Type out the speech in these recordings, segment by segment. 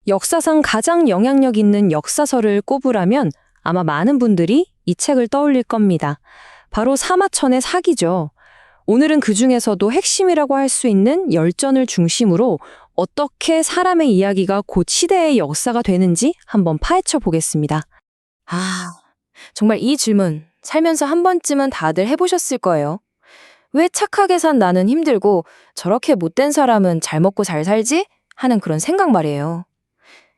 역사상 가장 영향력 있는 역사서를 꼽으라면 아마 많은 분들이 이 책을 떠올릴 겁니다. 바로 사마천의 사기죠. 오늘은 그 중에서도 핵심이라고 할 수 있는 열전을 중심으로 어떻게 사람의 이야기가 곧 시대의 역사가 되는지 한번 파헤쳐 보겠습니다. 정말 이 질문 살면서 한 번쯤은 다들 해보셨을 거예요. 왜 착하게 산 나는 힘들고 저렇게 못된 사람은 잘 먹고 잘 살지? 하는 그런 생각 말이에요.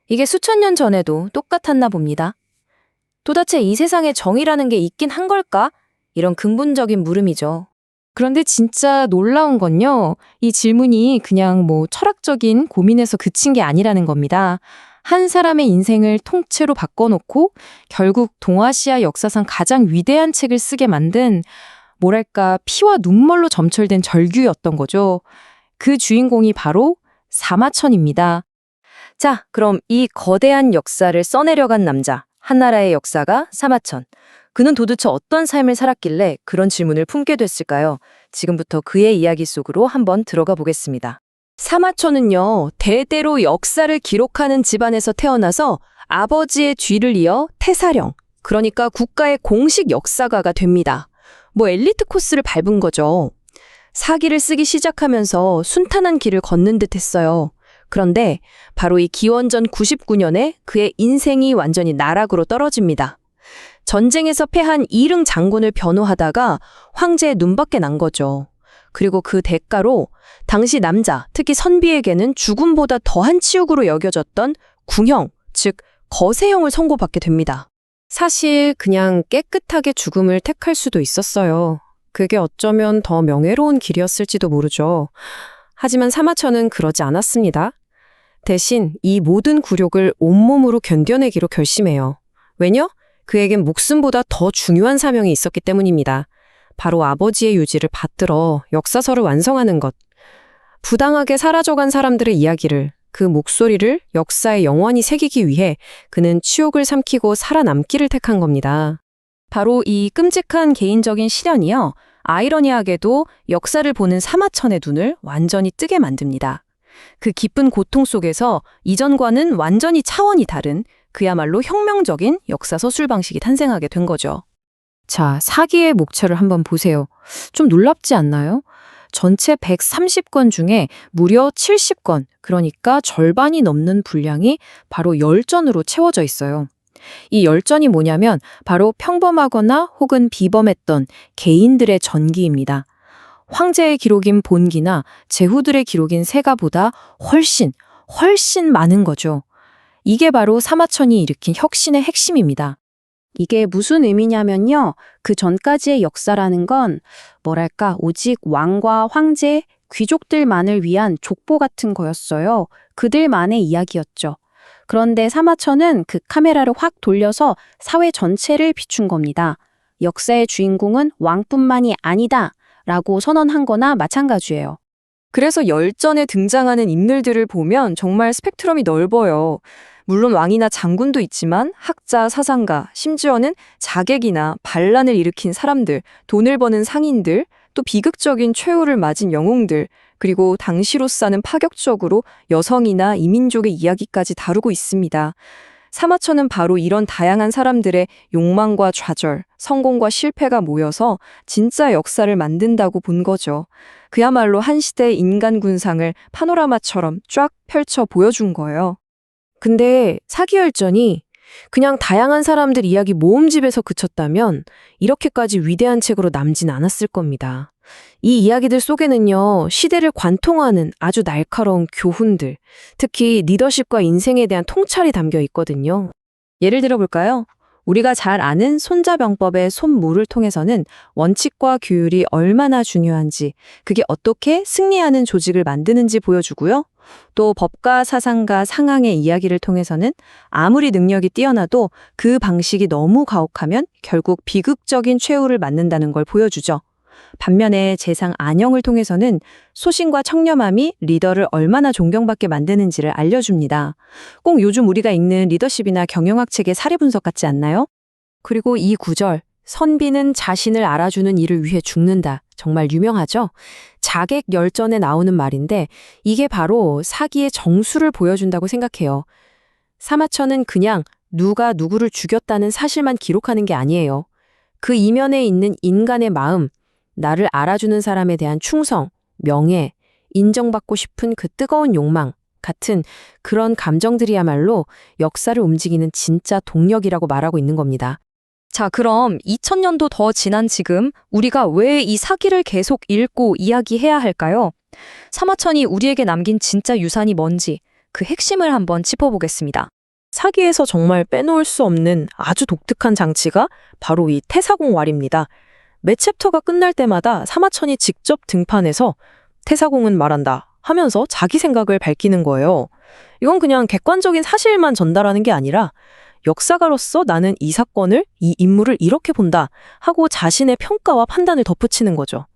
이게 수천 년 전에도 똑같았나 봅니다. 도대체 이 세상에 정의라는 게 있긴 한 걸까? 이런 근본적인 물음이죠. 그런데 진짜 놀라운 건요, 이 질문이 그냥 철학적인 고민에서 그친 게 아니라는 겁니다. 한 사람의 인생을 통째로 바꿔놓고 결국 동아시아 역사상 가장 위대한 책을 쓰게 만든 피와 눈물로 점철된 절규였던 거죠. 그 주인공이 바로 사마천입니다. 자, 그럼 이 거대한 역사를 써내려간 남자, 한나라의 역사가 사마천. 그는 도대체 어떤 삶을 살았길래 그런 질문을 품게 됐을까요? 지금부터 그의 이야기 속으로 한번 들어가 보겠습니다. 사마천은요, 대대로 역사를 기록하는 집안에서 태어나서 아버지의 뒤를 이어 태사령, 그러니까 국가의 공식 역사가가 됩니다. 엘리트 코스를 밟은 거죠. 사기를 쓰기 시작하면서 순탄한 길을 걷는 듯 했어요. 그런데 바로 이 기원전 99년에 그의 인생이 완전히 나락으로 떨어집니다. 전쟁에서 패한 이릉 장군을 변호하다가 황제의 눈밖에 난 거죠. 그리고 그 대가로 당시 남자, 특히 선비에게는 죽음보다 더한 치욕으로 여겨졌던 궁형, 즉 거세형을 선고받게 됩니다. 사실 그냥 깨끗하게 죽음을 택할 수도 있었어요. 그게 어쩌면 더 명예로운 길이었을지도 모르죠. 하지만 사마천은 그러지 않았습니다. 대신 이 모든 굴욕을 온몸으로 견뎌내기로 결심해요. 왜냐? 그에겐 목숨보다 더 중요한 사명이 있었기 때문입니다. 바로 아버지의 유지를 받들어 역사서를 완성하는 것. 부당하게 사라져간 사람들의 이야기를, 그 목소리를 역사에 영원히 새기기 위해 그는 치욕을 삼키고 살아남기를 택한 겁니다. 바로 이 끔찍한 개인적인 시련이요, 아이러니하게도 역사를 보는 사마천의 눈을 완전히 뜨게 만듭니다. 그 깊은 고통 속에서 이전과는 완전히 차원이 다른 그야말로 혁명적인 역사 서술 방식이 탄생하게 된 거죠. 자, 사기의 목차를 한번 보세요. 좀 놀랍지 않나요? 전체 130권 중에 무려 70권, 그러니까 절반이 넘는 분량이 바로 열전으로 채워져 있어요. 이 열전이 뭐냐면 바로 평범하거나 혹은 비범했던 개인들의 전기입니다. 황제의 기록인 본기나 제후들의 기록인 세가보다 훨씬 많은 거죠. 이게 바로 사마천이 일으킨 혁신의 핵심입니다. 이게 무슨 의미냐면요. 그 전까지의 역사라는 건 오직 왕과 황제, 귀족들만을 위한 족보 같은 거였어요. 그들만의 이야기였죠. 그런데 사마천은 그 카메라를 확 돌려서 사회 전체를 비춘 겁니다. 역사의 주인공은 왕뿐만이 아니다 라고 선언한 거나 마찬가지예요. 그래서 열전에 등장하는 인물들을 보면 정말 스펙트럼이 넓어요. 물론 왕이나 장군도 있지만 학자, 사상가, 심지어는 자객이나 반란을 일으킨 사람들, 돈을 버는 상인들, 또 비극적인 최후를 맞은 영웅들, 그리고 당시로서는 파격적으로 여성이나 이민족의 이야기까지 다루고 있습니다. 사마천은 바로 이런 다양한 사람들의 욕망과 좌절, 성공과 실패가 모여서 진짜 역사를 만든다고 본 거죠. 그야말로 한 시대의 인간 군상을 파노라마처럼 쫙 펼쳐 보여준 거예요. 근데 사기열전이 그냥 다양한 사람들 이야기 모음집에서 그쳤다면 이렇게까지 위대한 책으로 남진 않았을 겁니다. 이 이야기들 속에는요, 시대를 관통하는 아주 날카로운 교훈들, 특히 리더십과 인생에 대한 통찰이 담겨 있거든요. 예를 들어볼까요? 우리가 잘 아는 손자병법의 손무를 통해서는 원칙과 규율이 얼마나 중요한지, 그게 어떻게 승리하는 조직을 만드는지 보여주고요. 또 법가, 사상가, 상황의 이야기를 통해서는 아무리 능력이 뛰어나도 그 방식이 너무 가혹하면 결국 비극적인 최후를 맞는다는 걸 보여주죠. 반면에 재상 안영을 통해서는 소신과 청렴함이 리더를 얼마나 존경받게 만드는지를 알려줍니다. 꼭 요즘 우리가 읽는 리더십이나 경영학 책의 사례 분석 같지 않나요? 그리고 이 구절, 선비는 자신을 알아주는 이를 위해 죽는다. 정말 유명하죠? 자객 열전에 나오는 말인데 이게 바로 사기의 정수를 보여준다고 생각해요. 사마천은 그냥 누가 누구를 죽였다는 사실만 기록하는 게 아니에요. 그 이면에 있는 인간의 마음, 나를 알아주는 사람에 대한 충성, 명예, 인정받고 싶은 그 뜨거운 욕망 같은 그런 감정들이야말로 역사를 움직이는 진짜 동력이라고 말하고 있는 겁니다. 자, 그럼 2000년도 더 지난 지금 우리가 왜 이 사기를 계속 읽고 이야기해야 할까요? 사마천이 우리에게 남긴 진짜 유산이 뭔지 그 핵심을 한번 짚어보겠습니다. 사기에서 정말 빼놓을 수 없는 아주 독특한 장치가 바로 이 태사공왈입니다. 매 챕터가 끝날 때마다 사마천이 직접 등판해서 태사공은 말한다 하면서 자기 생각을 밝히는 거예요. 이건 그냥 객관적인 사실만 전달하는 게 아니라 역사가로서 나는 이 사건을, 이 인물을 이렇게 본다 하고 자신의 평가와 판단을 덧붙이는 거죠.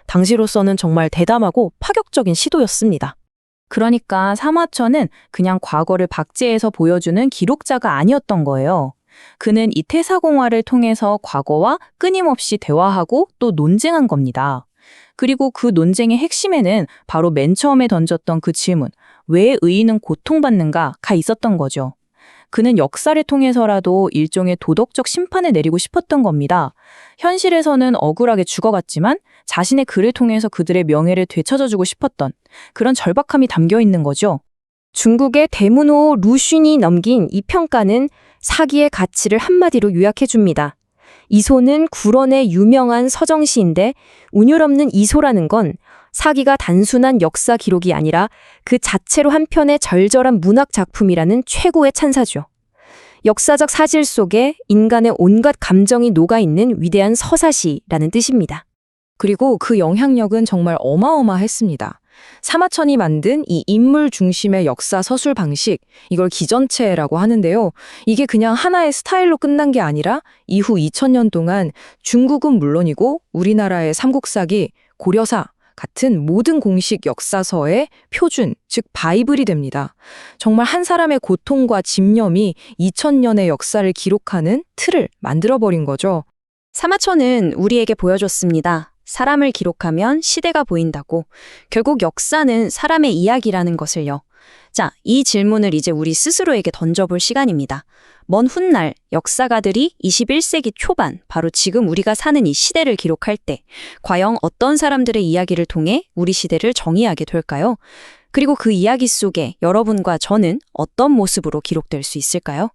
당시로서는 정말 대담하고 파격적인 시도였습니다. 그러니까 사마천은 그냥 과거를 박제해서 보여주는 기록자가 아니었던 거예요. 그는 이 태사공화를 통해서 과거와 끊임없이 대화하고 또 논쟁한 겁니다. 그리고 그 논쟁의 핵심에는 바로 맨 처음에 던졌던 그 질문, 왜 의인은 고통받는가가 있었던 거죠. 그는 역사를 통해서라도 일종의 도덕적 심판을 내리고 싶었던 겁니다. 현실에서는 억울하게 죽어갔지만 자신의 글을 통해서 그들의 명예를 되찾아주고 싶었던 그런 절박함이 담겨 있는 거죠. 중국의 대문호 루슌이 넘긴 이 평가는 사기의 가치를 한마디로 요약해줍니다. 이소는 구런의 유명한 서정시인데 운율 없는 이소라는 건 사기가 단순한 역사 기록이 아니라 그 자체로 한 편의 절절한 문학 작품이라는 최고의 찬사죠. 역사적 사실 속에 인간의 온갖 감정이 녹아있는 위대한 서사시라는 뜻입니다. 그리고 그 영향력은 정말 어마어마했습니다. 사마천이 만든 이 인물 중심의 역사 서술 방식, 이걸 기전체라고 하는데요. 이게 그냥 하나의 스타일로 끝난 게 아니라 이후 2000년 동안 중국은 물론이고 우리나라의 삼국사기, 고려사 같은 모든 공식 역사서의 표준, 즉 바이블이 됩니다. 정말 한 사람의 고통과 집념이 2000년의 역사를 기록하는 틀을 만들어버린 거죠. 사마천은 우리에게 보여줬습니다. 사람을 기록하면 시대가 보인다고. 결국 역사는 사람의 이야기라는 것을요. 자, 이 질문을 이제 우리 스스로에게 던져볼 시간입니다. 먼 훗날 역사가들이 21세기 초반, 바로 지금 우리가 사는 이 시대를 기록할 때 과연 어떤 사람들의 이야기를 통해 우리 시대를 정의하게 될까요? 그리고 그 이야기 속에 여러분과 저는 어떤 모습으로 기록될 수 있을까요?